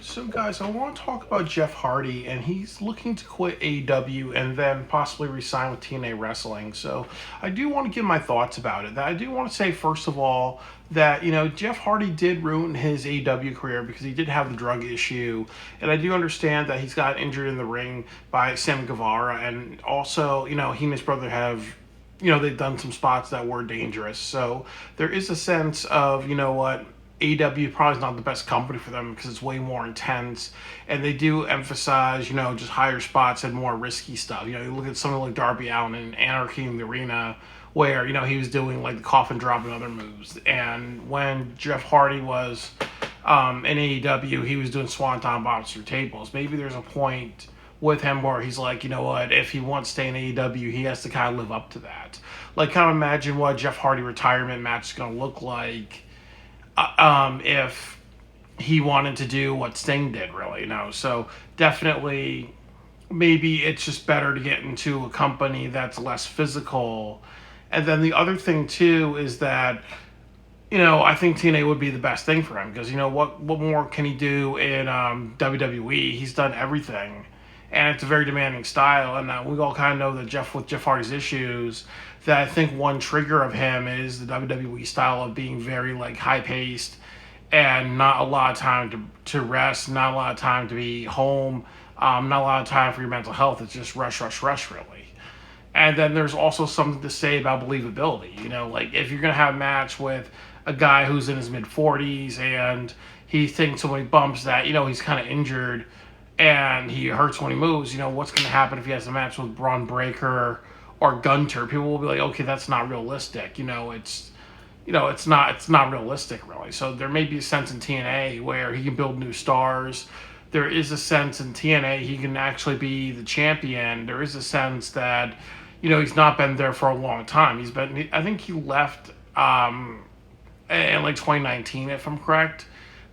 So, guys, I want to talk about Jeff Hardy, and he's looking to quit AEW and then possibly resign with TNA Wrestling. So, I do want to give my thoughts about it. I do want to say, first of all, that Jeff Hardy did ruin his AEW career because he did have the drug issue, and I do understand that he's got injured in the ring by Sammy Guevara, and also he and his brother have they've done some spots that were dangerous. So there is a sense of, what, AEW probably is not the best company for them because it's way more intense, and they do emphasize, just higher spots and more risky stuff. You look at something like Darby Allin and Anarchy in the Arena, where he was doing like the coffin drop and other moves, and when Jeff Hardy was in AEW, he was doing swanton bombs through tables. Maybe there's a point with him where he's like, what, if he wants to stay in AEW, he has to kind of live up to that. Like, kind of imagine what Jeff Hardy retirement match is going to look like if he wanted to do what Sting did, really. So definitely, maybe it's just better to get into a company that's less physical. And then the other thing too is that I think TNA would be the best thing for him because what more can he do in WWE? He's done everything, and it's a very demanding style. And we all kind of know that Jeff Hardy's issues. That I think one trigger of him is the WWE style of being very like high paced and not a lot of time to rest, not a lot of time to be home, not a lot of time for your mental health. It's just rush, rush, rush, really. And then there's also something to say about believability. Like if you're gonna have a match with a guy who's in his mid 40s and he's taking so many bumps that he's kind of injured and he hurts when he moves. What's gonna happen if he has a match with Braun Breaker or Gunter? People will be like, okay, that's not realistic. It's not realistic really. So there may be a sense in TNA where he can build new stars. There is a sense in TNA he can actually be the champion. There is a sense that he's not been there for a long time. I think he left in like 2019 if I'm correct,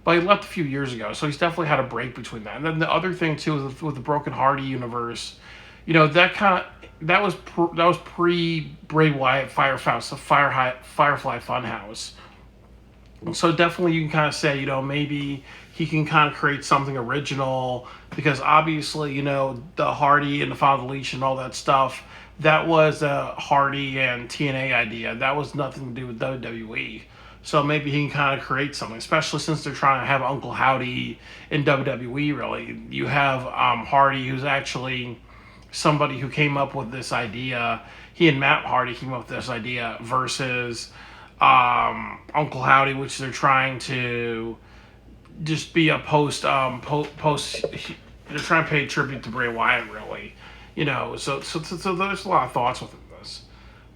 but he left a few years ago. So he's definitely had a break between that. And then the other thing too is with the Broken Hardy universe, that was pre Bray Wyatt Firefly Funhouse. So definitely you can kind of say, maybe he can kind of create something original because obviously, the Hardy and the Father Leash and all that stuff, that was a Hardy and TNA idea. That was nothing to do with WWE. So maybe he can kind of create something, especially since they're trying to have Uncle Howdy in WWE, really. You have Hardy, who's actually somebody who came up with this idea. He and Matt Hardy came up with this idea versus Uncle Howdy, which they're trying to just be a post. They're trying to pay tribute to Bray Wyatt, really. So there's a lot of thoughts within this.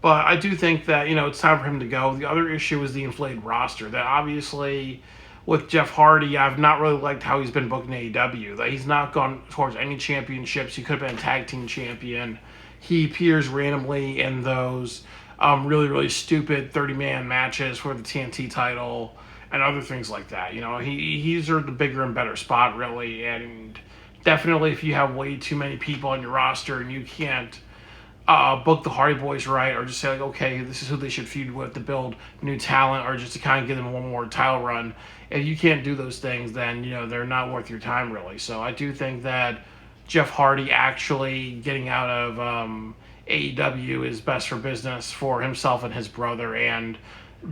But I do think that it's time for him to go. The other issue is the inflated roster. That obviously, with Jeff Hardy, I've not really liked how he's been booked in AEW. That he's not gone towards any championships. He could have been a tag team champion. He appears randomly in those really, really stupid 30-man matches for the TNT title and other things like that. He's earned the bigger and better spot, really. And definitely if you have way too many people on your roster and you can't book the Hardy Boys right, or just say like, okay, this is who they should feud with to build new talent, or just to kind of give them one more title run. If you can't do those things, then they're not worth your time, really. So I do think that Jeff Hardy actually getting out of AEW is best for business for himself and his brother, and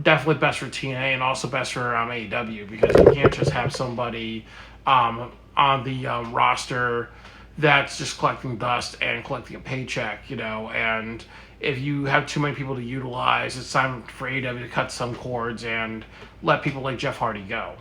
definitely best for TNA and also best for AEW, because you can't just have somebody on the roster that's just collecting dust and collecting a paycheck, and if you have too many people to utilize, it's time for AEW to cut some cords and let people like Jeff Hardy go.